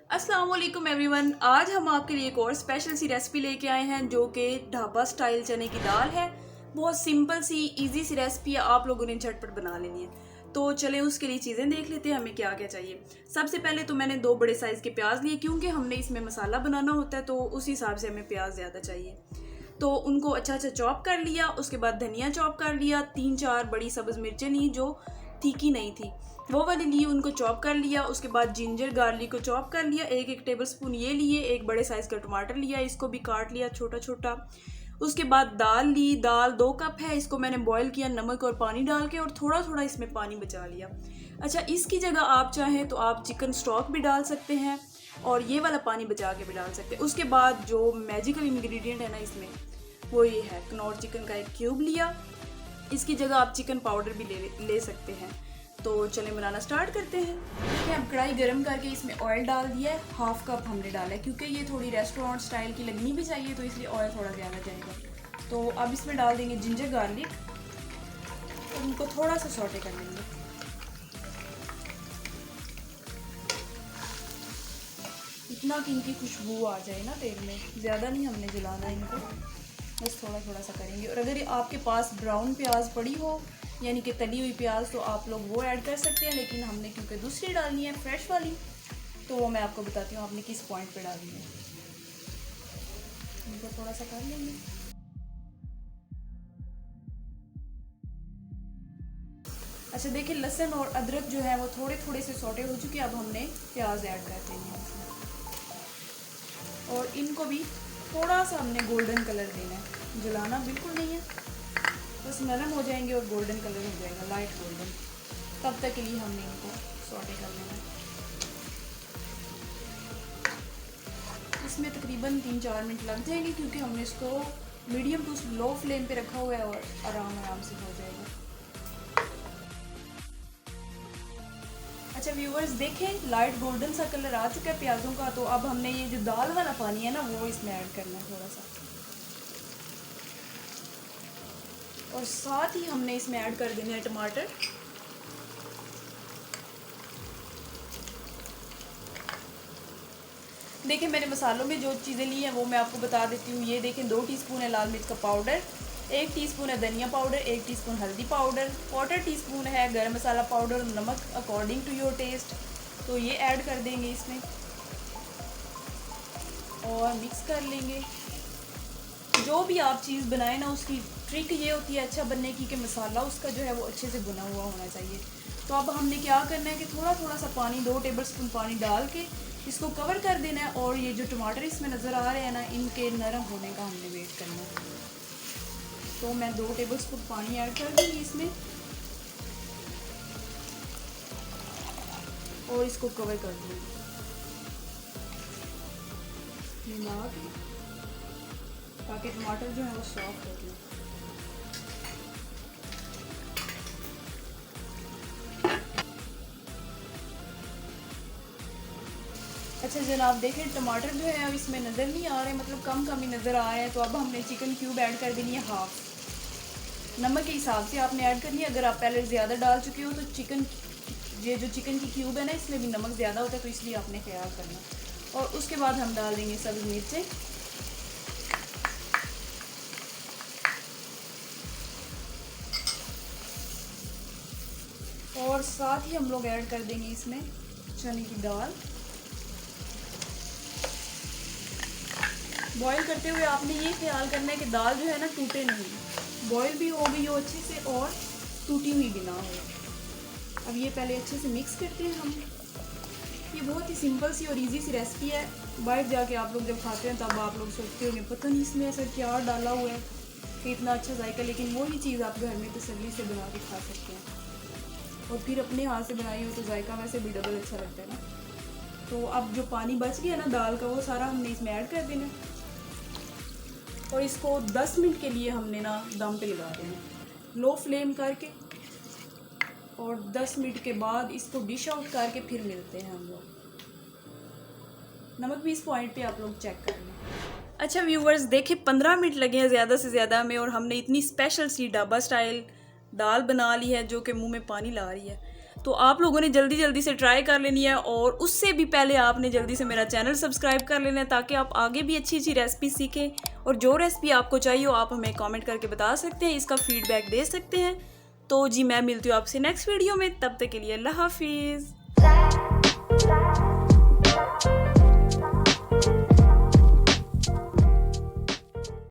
अस्सलाम वालेकुम एवरीवन। आज हम आपके लिए एक और स्पेशल सी रेसिपी लेके आए हैं जो कि ढाबा स्टाइल चने की दाल है। बहुत सिंपल सी इजी सी रेसिपी है, आप लोगों ने झटपट बना लेनी है। तो चलें उसके लिए चीज़ें देख लेते हैं हमें क्या क्या चाहिए। सबसे पहले तो मैंने 2 बड़े साइज़ के प्याज लिए क्योंकि हमने इसमें मसाला बनाना होता है, तो उस हिसाब से हमें प्याज ज़्यादा चाहिए। तो उनको अच्छा अच्छा चॉप कर लिया। उसके बाद धनिया चॉप कर लिया। 3-4 बड़ी सब्ज़ मिर्चें ली जो तीखी नहीं थी, वो वाली ली, उनको चॉप कर लिया। उसके बाद जिंजर गार्लिक को चॉप कर लिया। एक एक टेबल स्पून ये लिए। एक बड़े साइज़ का टमाटर लिया, इसको भी काट लिया छोटा छोटा। उसके बाद दाल ली। दाल 2 कप है, इसको मैंने बॉईल किया नमक और पानी डाल के, और थोड़ा थोड़ा इसमें पानी बचा लिया। अच्छा, इसकी जगह आप चाहें तो आप चिकन स्टॉक भी डाल सकते हैं और ये वाला पानी बचा के भी डाल सकते हैं। उसके बाद जो मैजिकल इंग्रेडिएंट है ना इसमें, वो ये है कनौर चिकन का एक क्यूब लिया। इसकी जगह आप चिकन पाउडर भी ले सकते हैं। तो चलें बनाना स्टार्ट करते हैं। देखिए, अब कढ़ाई गर्म करके इसमें ऑयल डाल दिया है। 1/2 कप हमने डाला है क्योंकि ये थोड़ी रेस्टोरेंट स्टाइल की लगनी भी चाहिए, तो इसलिए ऑयल थोड़ा ज़्यादा जाएगा। तो अब इसमें डाल देंगे जिंजर गार्लिक और उनको थोड़ा सा सौटे कर लेंगे। इतना कि इनकी खुशबू आ जाए ना तेल में, ज़्यादा नहीं हमने जलाना इनको, बस थोड़ा थोड़ा सा करेंगे। और अगर आपके पास ब्राउन प्याज पड़ी हो यानी कि तली हुई प्याज, तो आप लोग वो ऐड कर सकते हैं, लेकिन हमने क्योंकि दूसरी डालनी है फ्रेश वाली, तो वो मैं आपको बताती हूँ आपने किस पॉइंट पे डालनी है। इनको थोड़ा सा कर लेंगे। अच्छा देखिए, लहसुन और अदरक जो है वो थोड़े थोड़े से सौटे हो चुके। अब हमने प्याज ऐड कर देनी है इसमें, और इनको भी थोड़ा सा हमने गोल्डन कलर देना है, जलाना बिल्कुल नहीं है, बस नरम हो जाएंगे और गोल्डन कलर हो जाएगा, लाइट गोल्डन। तब तक के लिए हमने इनको सौटे कर लेना है। इसमें तकरीबन 3-4 मिनट लग जाएंगे क्योंकि हमने इसको मीडियम टू लो फ्लेम पे रखा हुआ है और आराम आराम से हो जाएगा। अच्छा व्यूवर्स, देखें लाइट गोल्डन सा कलर आ चुका है प्याज़ों का। तो अब हमने ये जो दाल वाला पानी है ना, वो इसमें ऐड करना है थोड़ा सा, और साथ ही हमने इसमें ऐड कर देना है टमाटर। देखिए, मैंने मसालों में जो चीज़ें ली हैं वो मैं आपको बता देती हूँ। ये देखें, 2 टीस्पून है लाल मिर्च का पाउडर, 1 टीस्पून है धनिया पाउडर, 1 टीस्पून हल्दी पाउडर, 1/4 टीस्पून है गरम मसाला पाउडर, नमक अकॉर्डिंग टू योर टेस्ट। तो ये ऐड कर देंगे इसमें और मिक्स कर लेंगे। जो भी आप चीज़ बनाएं ना, उसकी ट्रिक ये होती है अच्छा बनने की कि मसाला उसका जो है वो अच्छे से भुना हुआ होना चाहिए। तो अब हमने क्या करना है कि थोड़ा थोड़ा सा पानी, 2 टेबल स्पून पानी डाल के इसको कवर कर देना है, और ये जो टमाटर इसमें नज़र आ रहे हैं ना, इनके नरम होने का हमने वेट करना है। तो मैं 2 टेबल स्पून पानी ऐड कर दूँगी इसमें और इसको कवर कर दूँगी मिला के, ताकि टमाटर जो है वो सॉफ्ट हो जाए। अच्छा जनाब, देखें टमाटर जो है अब इसमें नज़र नहीं आ रहे, मतलब कम कम ही नज़र आ रहे हैं। तो अब हमने चिकन क्यूब ऐड कर देनी है, हाफ। नमक के हिसाब से आपने ऐड करनी है। अगर आप पहले ज़्यादा डाल चुके हो तो ये जो चिकन की क्यूब है ना, इसमें भी नमक ज़्यादा होता है, तो इसलिए आपने ख्याल करना। और उसके बाद हम डाल देंगे सब्ज़ मिर्चें, और साथ ही हम लोग ऐड कर देंगे इसमें चने की दाल। बॉईल करते हुए आपने ये ख्याल करना है कि दाल जो है ना टूटे नहीं, बॉईल भी हो गई हो अच्छे से और टूटी हुई भी ना हो। अब ये पहले अच्छे से मिक्स करते हैं हम। ये बहुत ही सिंपल सी और इजी सी रेसिपी है। बाहर जाके आप लोग जब खाते हैं तब आप लोग सोचते होंगे पता नहीं इसमें ऐसा क्या डाला हुआ है कि इतना अच्छा जायका, लेकिन वही चीज़ आप घर में तसल्ली से बना के खा सकते हैं। और फिर अपने हाथ से बनाई हो तो जायका वैसे भी डबल अच्छा लगता है ना। तो अब जो पानी बच गया ना दाल का, वो सारा हमने इसमें ऐड कर देना, और इसको 10 मिनट के लिए हमने ना दम पे लगा देना लो फ्लेम करके। और 10 मिनट के बाद इसको डिश आउट करके फिर मिलते हैं हम लोग। नमक भी इस पॉइंट पे आप लोग चेक कर लें। अच्छा व्यूवर्स, देखिए 15 मिनट लगे हैं ज़्यादा से ज़्यादा में, और हमने इतनी स्पेशल सी ढाबा स्टाइल दाल बना ली है जो कि मुंह में पानी ला रही है। तो आप लोगों ने जल्दी जल्दी से ट्राई कर लेनी है, और उससे भी पहले आपने जल्दी से मेरा चैनल सब्सक्राइब कर लेना है ताकि आप आगे भी अच्छी अच्छी रेसिपी सीखें। और जो रेसिपी आपको चाहिए हो आप हमें कमेंट करके बता सकते हैं, इसका फीडबैक दे सकते हैं। तो जी मैं मिलती हूँ आपसे नेक्स्ट वीडियो में, तब तक के लिए अल्लाह हाफिज़।